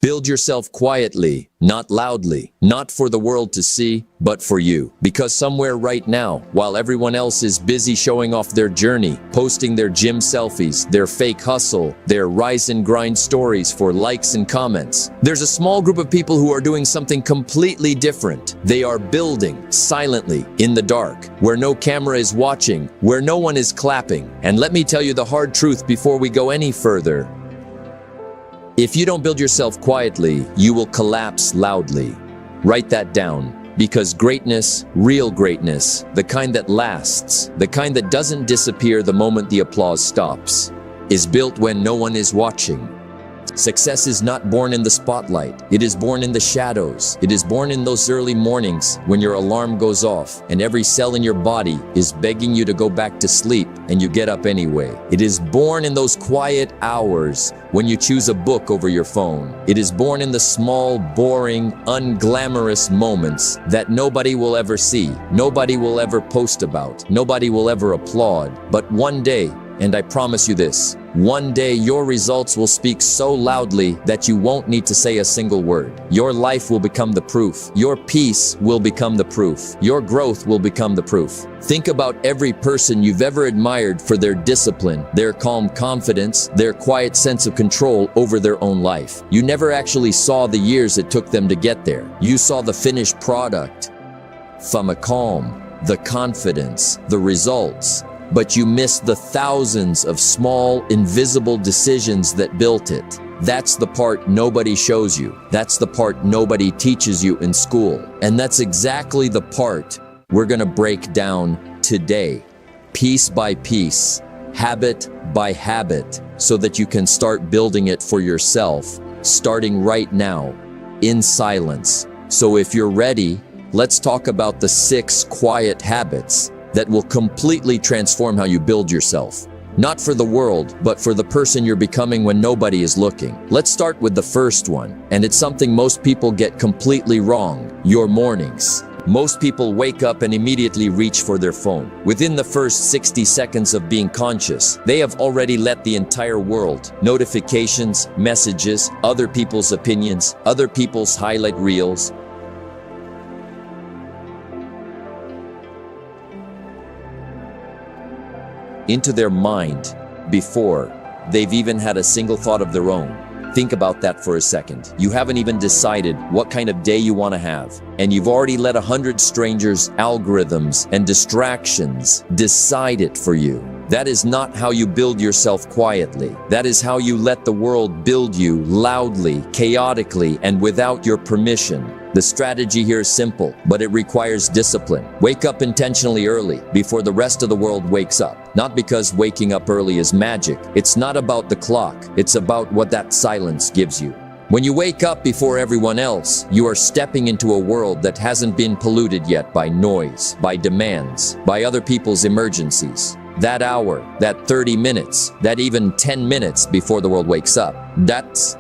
Build yourself quietly, not loudly, not for the world to see, but for you. Because somewhere right now, while everyone else is busy showing off their journey, posting their gym selfies, their fake hustle, their rise and grind stories for likes and comments, there's a small group of people who are doing something completely different. They are building silently in the dark, where no camera is watching, where no one is clapping. And let me tell you the hard truth before we go any further. If you don't build yourself quietly, you will collapse loudly. Write that down, because greatness, real greatness, the kind that lasts, the kind that doesn't disappear the moment the applause stops, is built when no one is watching. Success is not born in the spotlight. It is born in the shadows. It is born in those early mornings when your alarm goes off and every cell in your body is begging you to go back to sleep and you get up anyway. It is born in those quiet hours when you choose a book over your phone. It is born in the small, boring, unglamorous moments that nobody will ever see, nobody will ever post about, nobody will ever applaud. But one day, and I promise you this, one day your results will speak so loudly that you won't need to say a single word. Your life will become the proof. Your peace will become the proof. Your growth will become the proof. Think about every person you've ever admired for their discipline, their calm confidence, their quiet sense of control over their own life. You never actually saw the years it took them to get there. You saw the finished product, the calm, the confidence, the results. But you missed the thousands of small, invisible decisions that built it. That's the part nobody shows you. That's the part nobody teaches you in school. And that's exactly the part we're gonna break down today, piece by piece, habit by habit, so that you can start building it for yourself, starting right now, in silence. So if you're ready, let's talk about the 6 quiet habits that will completely transform how you build yourself. Not for the world, but for the person you're becoming when nobody is looking. Let's start with the first one, and it's something most people get completely wrong: your mornings. Most people wake up and immediately reach for their phone. Within the first 60 seconds of being conscious, they have already let the entire world, notifications, messages, other people's opinions, other people's highlight reels, into their mind before they've even had a single thought of their own. Think about that for a second. You haven't even decided what kind of day you want to have, and you've already let 100 strangers, algorithms, and distractions decide it for you. That is not how you build yourself quietly. That is how you let the world build you loudly, chaotically, and without your permission. The strategy here is simple, but it requires discipline. Wake up intentionally early, before the rest of the world wakes up. Not because waking up early is magic. It's not about the clock. It's about what that silence gives you. When you wake up before everyone else, you are stepping into a world that hasn't been polluted yet by noise, by demands, by other people's emergencies. That hour, that 30 minutes, that even 10 minutes before the world wakes up, that's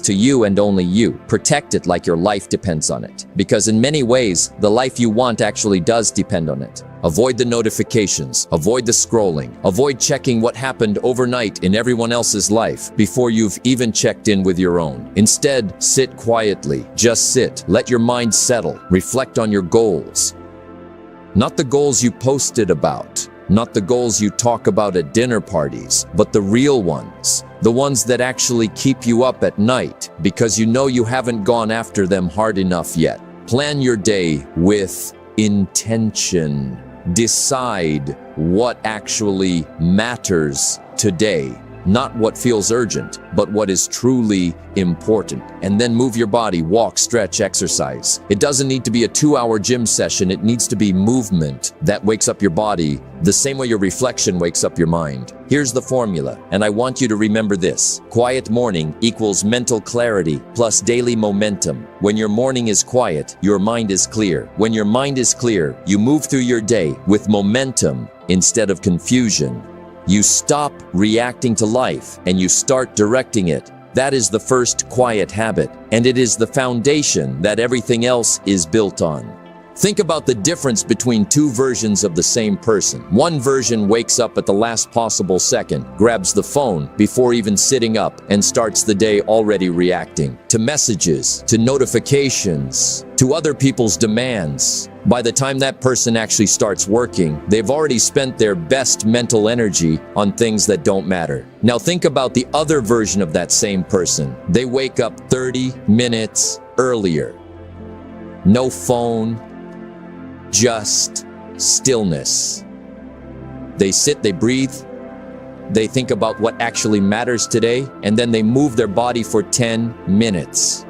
to you and only you. Protect it like your life depends on it. Because in many ways, the life you want actually does depend on it. Avoid the notifications, avoid the scrolling, avoid checking what happened overnight in everyone else's life before you've even checked in with your own. Instead, sit quietly. Just sit. Let your mind settle. Reflect on your goals. Not the goals you posted about. Not the goals you talk about at dinner parties, but the real ones. The ones that actually keep you up at night because you know you haven't gone after them hard enough yet. Plan your day with intention. Decide what actually matters today. Not what feels urgent, but what is truly important. And then move your body, walk, stretch, exercise. It doesn't need to be a 2-hour gym session. It needs to be movement that wakes up your body the same way your reflection wakes up your mind. Here's the formula, and I want you to remember this. Quiet morning equals mental clarity plus daily momentum. When your morning is quiet, your mind is clear. When your mind is clear, you move through your day with momentum instead of confusion. You stop reacting to life and you start directing it. That is the first quiet habit, and it is the foundation that everything else is built on. Think about the difference between two versions of the same person. One version wakes up at the last possible second, grabs the phone before even sitting up, and starts the day already reacting to messages, to notifications, to other people's demands. By the time that person actually starts working, they've already spent their best mental energy on things that don't matter. Now think about the other version of that same person. They wake up 30 minutes earlier. No phone, just stillness. They sit, they breathe, they think about what actually matters today, and then they move their body for 10 minutes.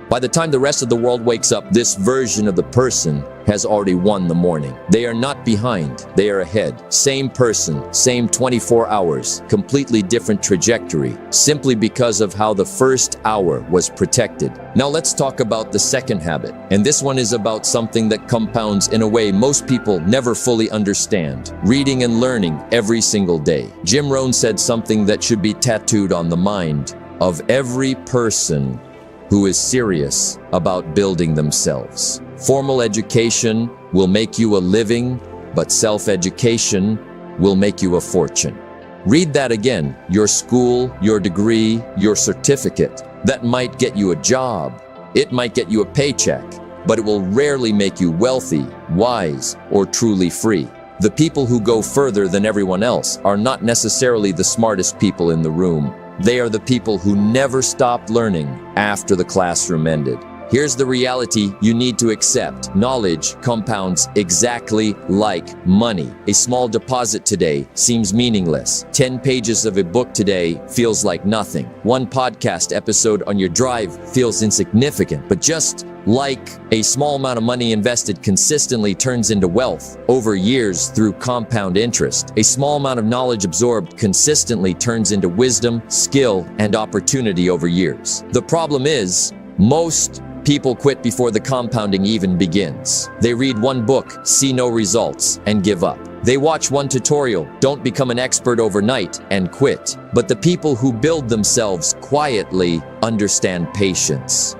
By the time the rest of the world wakes up, this version of the person has already won the morning. They are not behind, they are ahead. Same person, same 24 hours, completely different trajectory, simply because of how the first hour was protected. Now let's talk about the second habit. And this one is about something that compounds in a way most people never fully understand. Reading and learning every single day. Jim Rohn said something that should be tattooed on the mind of every person who is serious about building themselves. Formal education will make you a living, but self-education will make you a fortune. Read that again. Your school, your degree, your certificate, that might get you a job. It might get you a paycheck, but it will rarely make you wealthy, wise, or truly free. The people who go further than everyone else are not necessarily the smartest people in the room. They are the people who never stopped learning after the classroom ended. Here's the reality you need to accept. Knowledge compounds exactly like money. A small deposit today seems meaningless. 10 pages of a book today feels like nothing. One podcast episode on your drive feels insignificant, but just like a small amount of money invested consistently turns into wealth over years through compound interest, a small amount of knowledge absorbed consistently turns into wisdom, skill, and opportunity over years. The problem is, most people quit before the compounding even begins. They read one book, see no results, and give up. They watch one tutorial, don't become an expert overnight, and quit. But the people who build themselves quietly understand patience.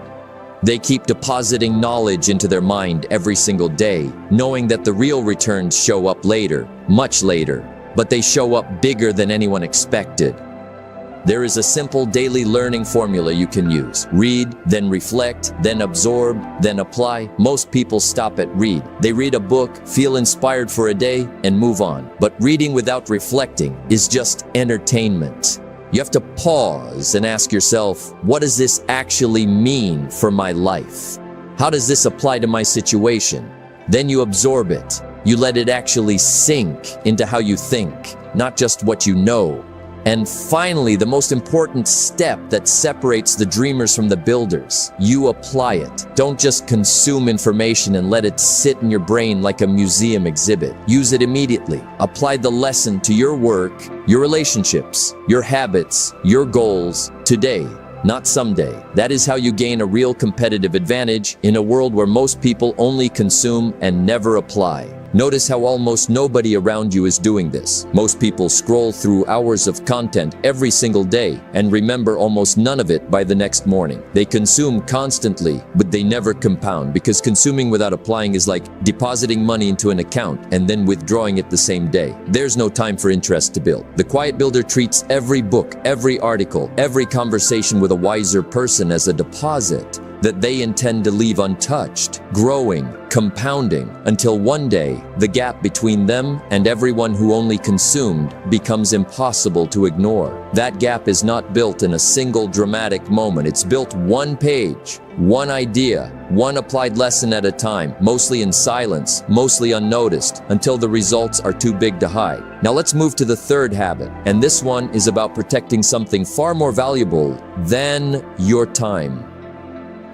They keep depositing knowledge into their mind every single day, knowing that the real returns show up later, much later, but they show up bigger than anyone expected. There is a simple daily learning formula you can use. Read, then reflect, then absorb, then apply. Most people stop at read. They read a book, feel inspired for a day, and move on. But reading without reflecting is just entertainment. You have to pause and ask yourself, what does this actually mean for my life? How does this apply to my situation? Then you absorb it. You let it actually sink into how you think, not just what you know. And finally, the most important step that separates the dreamers from the builders, you apply it. Don't just consume information and let it sit in your brain like a museum exhibit. Use it immediately. Apply the lesson to your work, your relationships, your habits, your goals today, not someday. That is how you gain a real competitive advantage in a world where most people only consume and never apply. Notice how almost nobody around you is doing this. Most people scroll through hours of content every single day and remember almost none of it by the next morning. They consume constantly, but they never compound, because consuming without applying is like depositing money into an account and then withdrawing it the same day. There's no time for interest to build. The quiet builder treats every book, every article, every conversation with a wiser person as a deposit that they intend to leave untouched, growing, compounding, until one day the gap between them and everyone who only consumed becomes impossible to ignore. That gap is not built in a single dramatic moment. It's built one page, one idea, one applied lesson at a time, mostly in silence, mostly unnoticed, until the results are too big to hide. Now let's move to the third habit, and this one is about protecting something far more valuable than your time,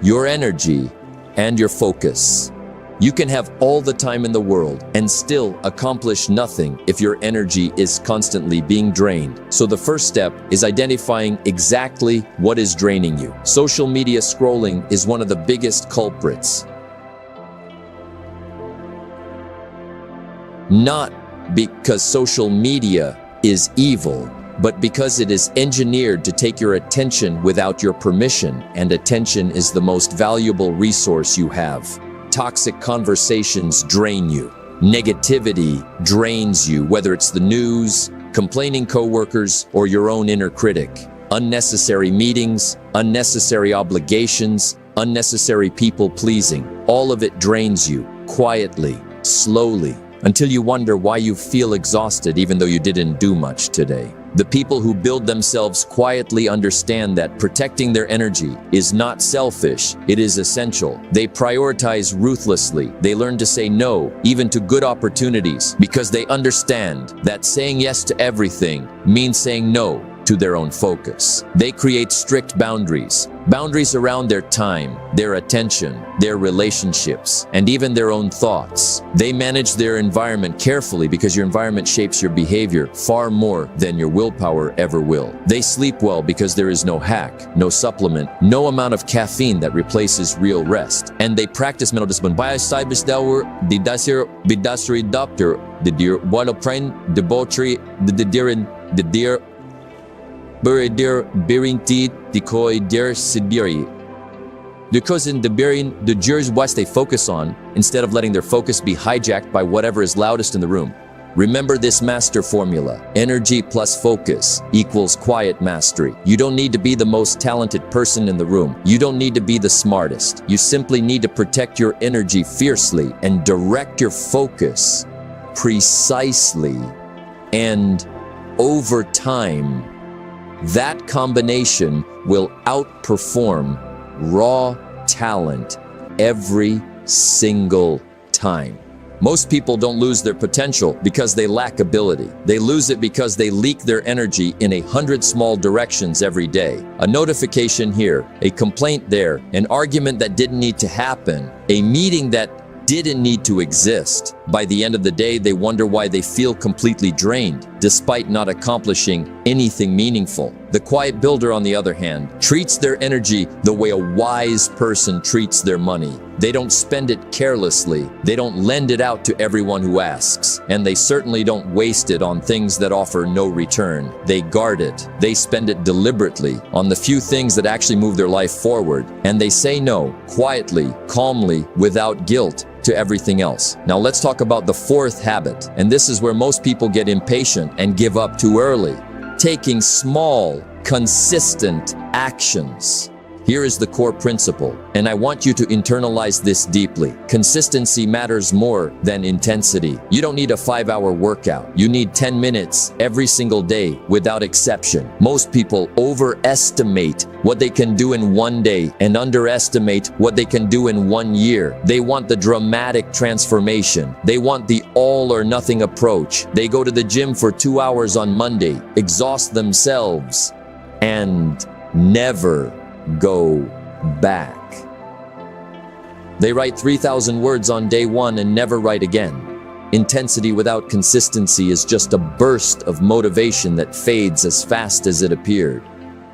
your energy, and your focus. You can have all the time in the world and still accomplish nothing if your energy is constantly being drained. So the first step is identifying exactly what is draining you. Social media scrolling is one of the biggest culprits. Not because social media is evil, but because it is engineered to take your attention without your permission, and attention is the most valuable resource you have. Toxic conversations drain you. Negativity drains you, whether it's the news, complaining coworkers, or your own inner critic. Unnecessary meetings, unnecessary obligations, unnecessary people-pleasing. All of it drains you, quietly, slowly, until you wonder why you feel exhausted even though you didn't do much today. The people who build themselves quietly understand that protecting their energy is not selfish, it is essential. They prioritize ruthlessly. They learn to say no, even to good opportunities, because they understand that saying yes to everything means saying no to their own focus. They create strict boundaries around their time, their attention, their relationships, and even their own thoughts. They manage their environment carefully because your environment shapes your behavior far more than your willpower ever will. They sleep well because there is no hack, no supplement, no amount of caffeine that replaces real rest. And they practice mental discipline. Because in the bearing, the jurors what they focus on, instead of letting their focus be hijacked by whatever is loudest in the room. Remember this master formula: energy plus focus equals quiet mastery. You don't need to be the most talented person in the room. You don't need to be the smartest. You simply need to protect your energy fiercely and direct your focus precisely. And over time, that combination will outperform raw talent every single time. Most people don't lose their potential because they lack ability. They lose it because they leak their energy in 100 small directions every day. A notification here, a complaint there, an argument that didn't need to happen, a meeting that didn't need to exist. By the end of the day, they wonder why they feel completely drained, despite not accomplishing anything meaningful. The quiet builder, on the other hand, treats their energy the way a wise person treats their money. They don't spend it carelessly. They don't lend it out to everyone who asks. And they certainly don't waste it on things that offer no return. They guard it. They spend it deliberately on the few things that actually move their life forward. And they say no, quietly, calmly, without guilt, to everything else. Now let's talk about the fourth habit. And this is where most people get impatient and give up too early. Taking small, consistent actions. Here is the core principle, and I want you to internalize this deeply. Consistency matters more than intensity. You don't need a 5-hour workout. You need 10 minutes every single day without exception. Most people overestimate what they can do in one day and underestimate what they can do in 1 year. They want the dramatic transformation. They want the all or nothing approach. They go to the gym for 2 hours on Monday, exhaust themselves, and never go back. They write 3,000 words on day one and never write again. Intensity without consistency is just a burst of motivation that fades as fast as it appeared.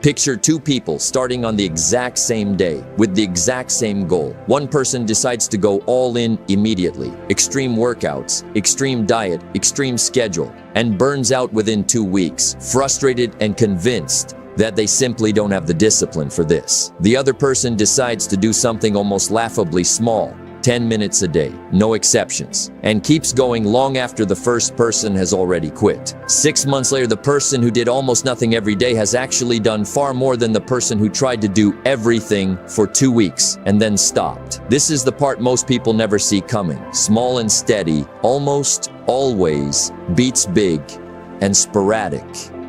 Picture two people starting on the exact same day with the exact same goal. One person decides to go all in immediately, extreme workouts, extreme diet, extreme schedule, and burns out within 2 weeks, frustrated and convinced that they simply don't have the discipline for this. The other person decides to do something almost laughably small, 10 minutes a day, no exceptions, and keeps going long after the first person has already quit. 6 months later, the person who did almost nothing every day has actually done far more than the person who tried to do everything for 2 weeks and then stopped. This is the part most people never see coming. Small and steady almost always beats big and sporadic.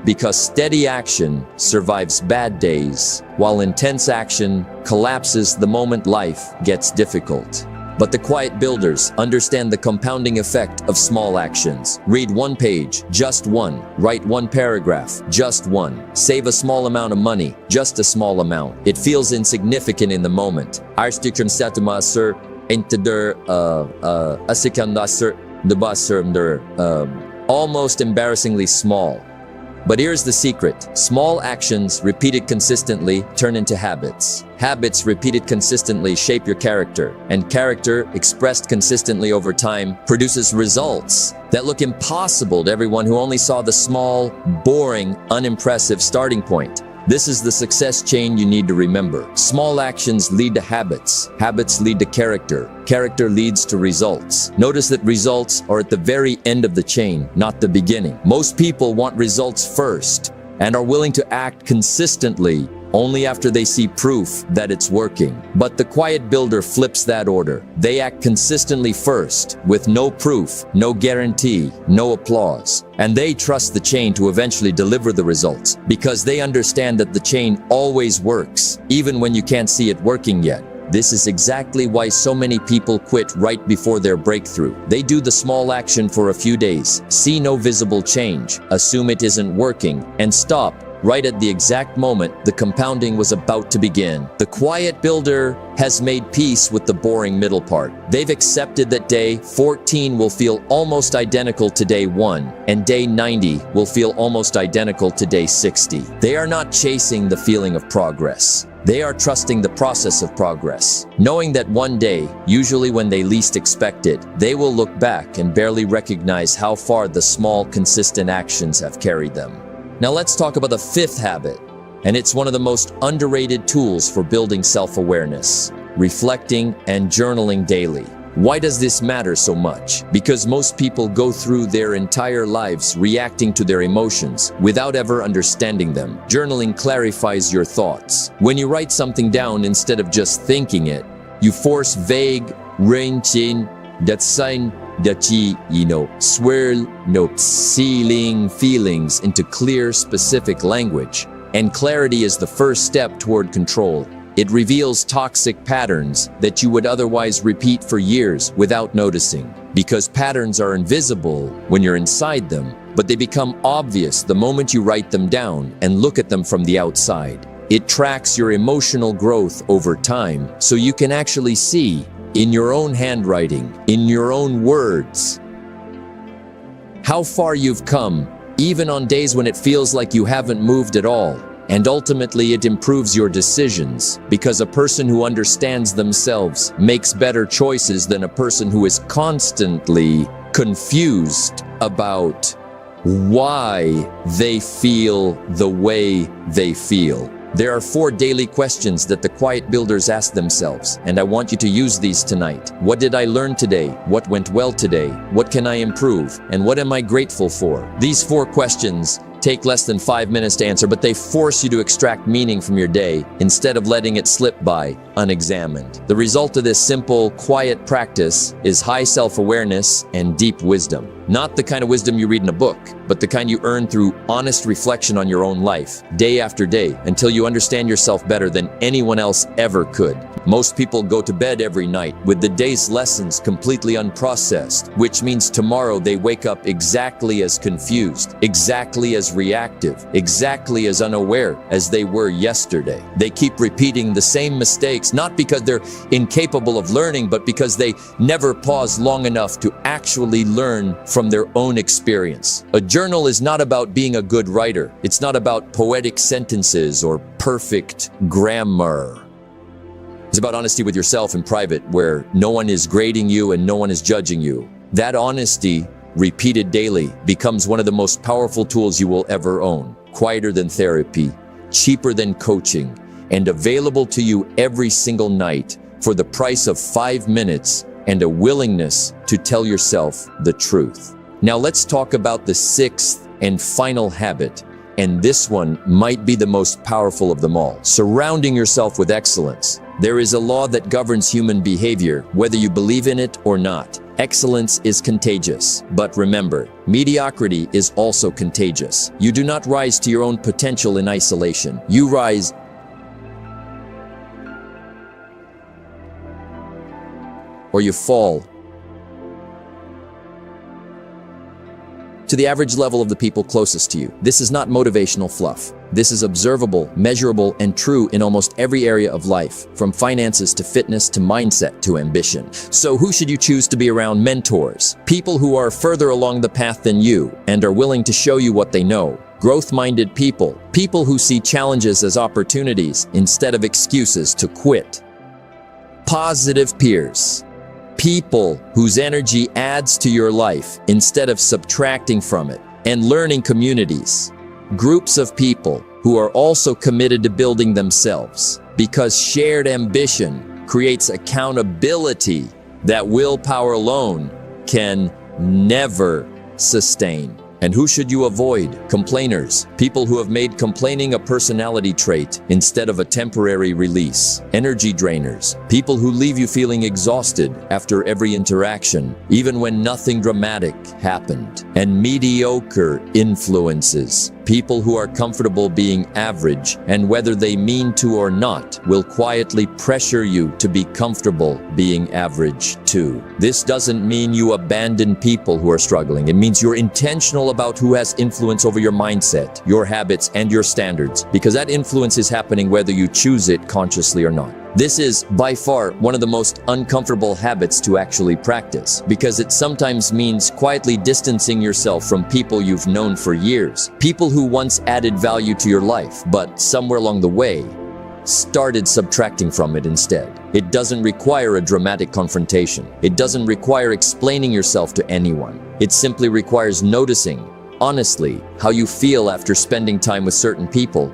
Because steady action survives bad days, while intense action collapses the moment life gets difficult. But the quiet builders understand the compounding effect of small actions. Read 1 page, just one. Write 1 paragraph, just one. Save a small amount of money, just a small amount. It feels insignificant in the moment. Almost embarrassingly small. But here's the secret. Small actions repeated consistently turn into habits. Habits repeated consistently shape your character. And character expressed consistently over time produces results that look impossible to everyone who only saw the small, boring, unimpressive starting point. This is the success chain you need to remember. Small actions lead to habits. Habits lead to character. Character leads to results. Notice that results are at the very end of the chain, not the beginning. Most people want results first and are willing to act consistently only after they see proof that it's working. But the quiet builder flips that order. They act consistently first, with no proof, no guarantee, no applause. And they trust the chain to eventually deliver the results, because they understand that the chain always works, even when you can't see it working yet. This is exactly why so many people quit right before their breakthrough. They do the small action for a few days, see no visible change, assume it isn't working, and stop right at the exact moment the compounding was about to begin. The quiet builder has made peace with the boring middle part. They've accepted that day 14 will feel almost identical to day 1, and day 90 will feel almost identical to day 60. They are not chasing the feeling of progress. They are trusting the process of progress, knowing that one day, usually when they least expect it, they will look back and barely recognize how far the small, consistent actions have carried them. Now let's talk about the fifth habit, and it's one of the most underrated tools for building self-awareness: reflecting and journaling daily. Why does this matter so much? Because most people go through their entire lives reacting to their emotions without ever understanding them. Journaling clarifies your thoughts. When you write something down instead of just thinking it, you force vague, swirl, ceiling feelings into clear, specific language. And clarity is the first step toward control. It reveals toxic patterns that you would otherwise repeat for years without noticing. Because patterns are invisible when you're inside them, but they become obvious the moment you write them down and look at them from the outside. It tracks your emotional growth over time, so you can actually see, in your own handwriting, in your own words, how far you've come, even on days when it feels like you haven't moved at all. And ultimately, it improves your decisions, because a person who understands themselves makes better choices than a person who is constantly confused about why they feel the way they feel. There are 4 daily questions that the quiet builders ask themselves, and I want you to use these tonight. What did I learn today? What went well today? What can I improve? And what am I grateful for? These 4 questions take less than 5 minutes to answer, but they force you to extract meaning from your day instead of letting it slip by unexamined. The result of this simple, quiet practice is high self-awareness and deep wisdom. Not the kind of wisdom you read in a book, but the kind you earn through honest reflection on your own life, day after day, until you understand yourself better than anyone else ever could. Most people go to bed every night with the day's lessons completely unprocessed, which means tomorrow they wake up exactly as confused, exactly as reactive, exactly as unaware as they were yesterday. They keep repeating the same mistakes, not because they're incapable of learning, but because they never pause long enough to actually learn from their own experience. A journal is not about being a good writer. It's not about poetic sentences or perfect grammar. It's about honesty with yourself in private, where no one is grading you and no one is judging you. That honesty, repeated daily, becomes one of the most powerful tools you will ever own. Quieter than therapy, cheaper than coaching, and available to you every single night for the price of 5 minutes and a willingness to tell yourself the truth. Now let's talk about the 6th and final habit, and this one might be the most powerful of them all: surrounding yourself with excellence. There is a law that governs human behavior, whether you believe in it or not. Excellence is contagious, but remember, mediocrity is also contagious. You do not rise to your own potential in isolation. You rise or you fall to the average level of the people closest to you. This is not motivational fluff. This is observable, measurable, and true in almost every area of life, from finances to fitness to mindset to ambition. So who should you choose to be around? Mentors. People who are further along the path than you and are willing to show you what they know. Growth-minded people. People who see challenges as opportunities instead of excuses to quit. Positive peers. People whose energy adds to your life instead of subtracting from it. And learning communities. Groups of people who are also committed to building themselves. Because shared ambition creates accountability that willpower alone can never sustain. And who should you avoid? Complainers. People who have made complaining a personality trait instead of a temporary release. Energy drainers. People who leave you feeling exhausted after every interaction, even when nothing dramatic happened. And mediocre influences. People who are comfortable being average, and whether they mean to or not, will quietly pressure you to be comfortable being average too. This doesn't mean you abandon people who are struggling. It means you're intentional about who has influence over your mindset, your habits, and your standards, because that influence is happening whether you choose it consciously or not. This is, by far, one of the most uncomfortable habits to actually practice, because it sometimes means quietly distancing yourself from people you've known for years. People who once added value to your life, but somewhere along the way, started subtracting from it instead. It doesn't require a dramatic confrontation. It doesn't require explaining yourself to anyone. It simply requires noticing, honestly, how you feel after spending time with certain people,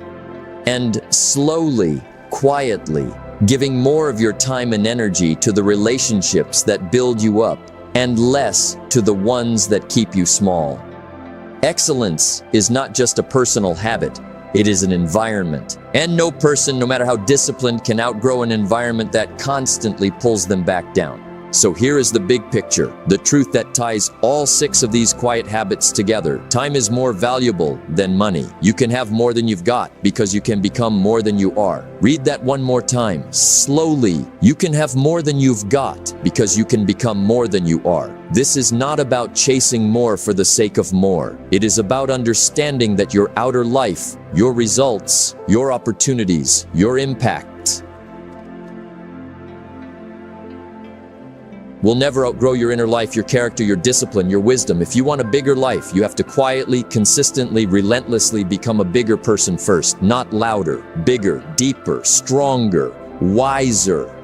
and slowly, quietly, giving more of your time and energy to the relationships that build you up and less to the ones that keep you small. Excellence is not just a personal habit, it is an environment. And no person, no matter how disciplined, can outgrow an environment that constantly pulls them back down. So here is the big picture, the truth that ties all 6 of these quiet habits together. Time is more valuable than money. You can have more than you've got because you can become more than you are. Read that one more time, slowly. You can have more than you've got because you can become more than you are. This is not about chasing more for the sake of more. It is about understanding that your outer life, your results, your opportunities, your impact, will never outgrow your inner life, your character, your discipline, your wisdom. If you want a bigger life, you have to quietly, consistently, relentlessly become a bigger person first. Not louder, bigger, deeper, stronger, wiser.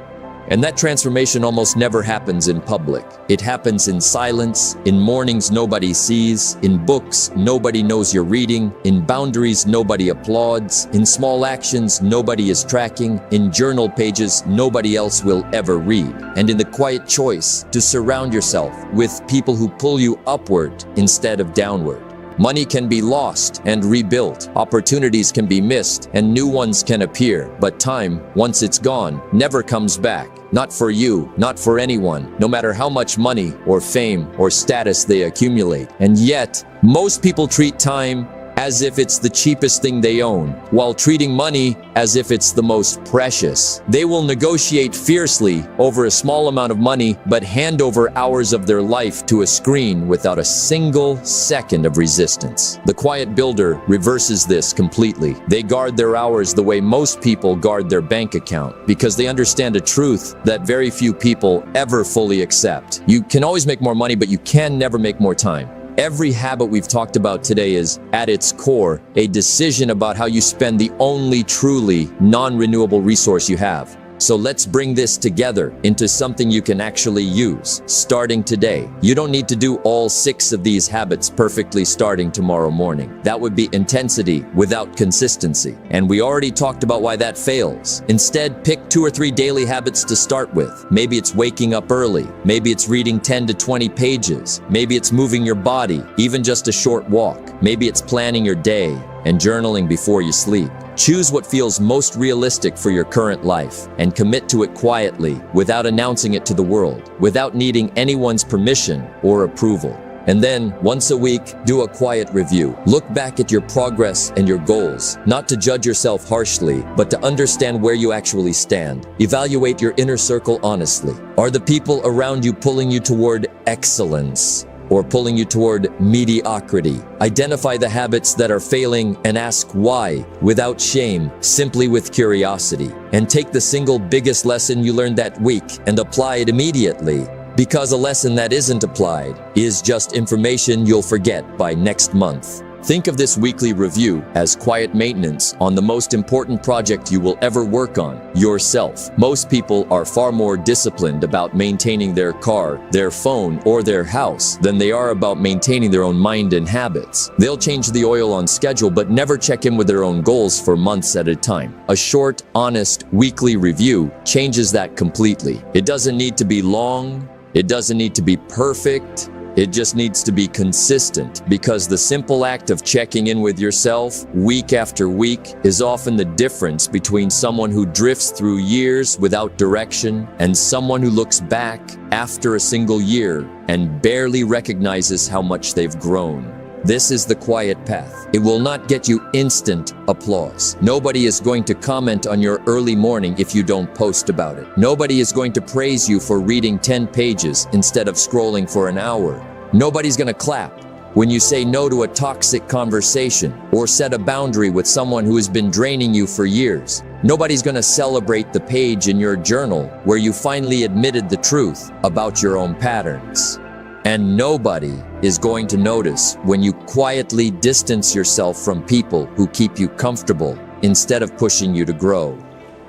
And that transformation almost never happens in public. It happens in silence, in mornings nobody sees, in books nobody knows you're reading, in boundaries nobody applauds, in small actions nobody is tracking, in journal pages nobody else will ever read, and in the quiet choice to surround yourself with people who pull you upward instead of downward. Money can be lost and rebuilt. Opportunities can be missed and new ones can appear. But time, once it's gone, never comes back. Not for you, not for anyone, no matter how much money or fame or status they accumulate. And yet, most people treat time as if it's the cheapest thing they own, while treating money as if it's the most precious. They will negotiate fiercely over a small amount of money, but hand over hours of their life to a screen without a single second of resistance. The quiet builder reverses this completely. They guard their hours the way most people guard their bank account, because they understand a truth that very few people ever fully accept. You can always make more money, but you can never make more time. Every habit we've talked about today is, at its core, a decision about how you spend the only truly non-renewable resource you have. So let's bring this together into something you can actually use, starting today. You don't need to do all 6 of these habits perfectly starting tomorrow morning. That would be intensity without consistency. And we already talked about why that fails. Instead, pick 2 or 3 daily habits to start with. Maybe it's waking up early. Maybe it's reading 10 to 20 pages. Maybe it's moving your body, even just a short walk. Maybe it's planning your day and journaling before you sleep. Choose what feels most realistic for your current life and commit to it quietly, without announcing it to the world, without needing anyone's permission or approval. And then, once a week, do a quiet review. Look back at your progress and your goals, not to judge yourself harshly, but to understand where you actually stand. Evaluate your inner circle honestly. Are the people around you pulling you toward excellence, or pulling you toward mediocrity? Identify the habits that are failing and ask why, without shame, simply with curiosity. And take the single biggest lesson you learned that week and apply it immediately, because a lesson that isn't applied is just information you'll forget by next month. Think of this weekly review as quiet maintenance on the most important project you will ever work on, yourself. Most people are far more disciplined about maintaining their car, their phone, or their house than they are about maintaining their own mind and habits. They'll change the oil on schedule but never check in with their own goals for months at a time. A short, honest, weekly review changes that completely. It doesn't need to be long. It doesn't need to be perfect. It just needs to be consistent, because the simple act of checking in with yourself week after week is often the difference between someone who drifts through years without direction and someone who looks back after a single year and barely recognizes how much they've grown. This is the quiet path. It will not get you instant applause. Nobody is going to comment on your early morning if you don't post about it. Nobody is going to praise you for reading 10 pages instead of scrolling for an hour. Nobody's going to clap when you say no to a toxic conversation or set a boundary with someone who has been draining you for years. Nobody's going to celebrate the page in your journal where you finally admitted the truth about your own patterns. And nobody is going to notice when you quietly distance yourself from people who keep you comfortable instead of pushing you to grow.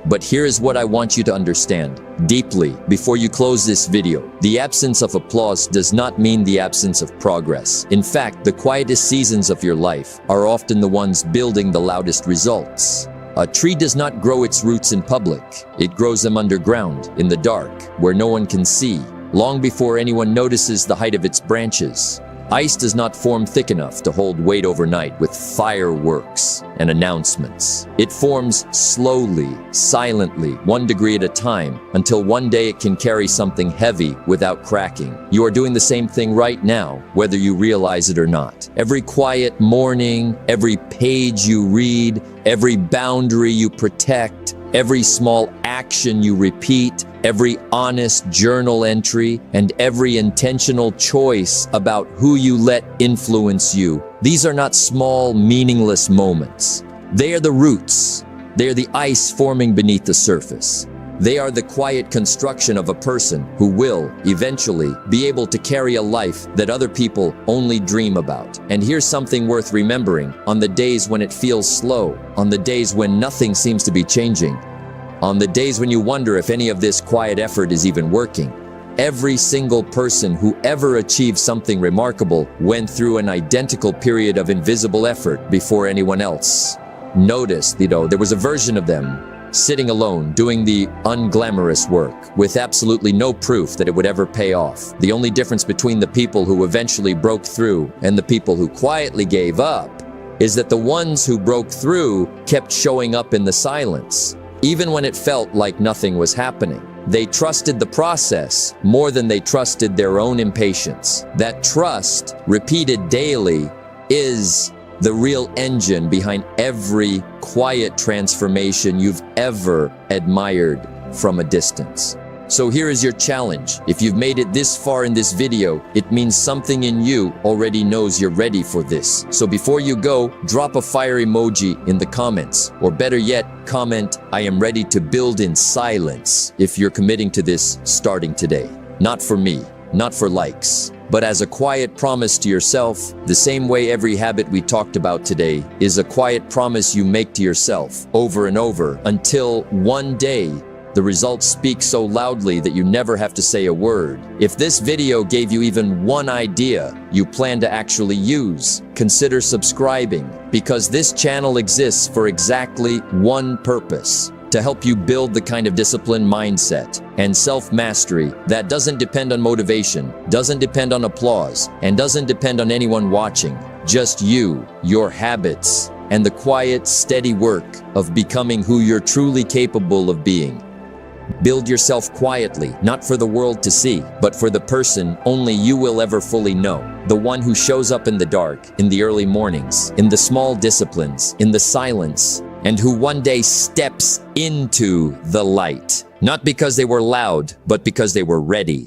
But here's what I want you to understand deeply before you close this video. The absence of applause does not mean the absence of progress. In fact, the quietest seasons of your life are often the ones building the loudest results. A tree does not grow its roots in public. It grows them underground, in the dark, where no one can see, long before anyone notices the height of its branches. Ice does not form thick enough to hold weight overnight with fireworks and announcements. It forms slowly, silently, 1 degree at a time, until one day it can carry something heavy without cracking. You are doing the same thing right now, whether you realize it or not. Every quiet morning, every page you read, every boundary you protect, every small action you repeat, every honest journal entry, and every intentional choice about who you let influence you. These are not small, meaningless moments. They are the roots. They are the ice forming beneath the surface. They are the quiet construction of a person who will, eventually, be able to carry a life that other people only dream about. And here's something worth remembering: on the days when it feels slow, on the days when nothing seems to be changing, on the days when you wonder if any of this quiet effort is even working, every single person who ever achieved something remarkable went through an identical period of invisible effort before anyone else. Notice, there was a version of them sitting alone, doing the unglamorous work, with absolutely no proof that it would ever pay off. The only difference between the people who eventually broke through and the people who quietly gave up is that the ones who broke through kept showing up in the silence, even when it felt like nothing was happening. They trusted the process more than they trusted their own impatience. That trust, repeated daily, is the real engine behind every quiet transformation you've ever admired from a distance. So here is your challenge. If you've made it this far in this video, it means something in you already knows you're ready for this. So before you go, drop a fire emoji in the comments, or better yet, comment, "I am ready to build in silence," if you're committing to this starting today. Not for me, not for likes, but as a quiet promise to yourself, the same way every habit we talked about today is a quiet promise you make to yourself over and over until one day the results speak so loudly that you never have to say a word. If this video gave you even one idea you plan to actually use, consider subscribing, because this channel exists for exactly one purpose: to help you build the kind of disciplined mindset and self-mastery that doesn't depend on motivation, doesn't depend on applause, and doesn't depend on anyone watching. Just you, your habits, and the quiet, steady work of becoming who you're truly capable of being. Build yourself quietly, not for the world to see, but for the person only you will ever fully know. The one who shows up in the dark, in the early mornings, in the small disciplines, in the silence, and who one day steps into the light. Not because they were loud, but because they were ready.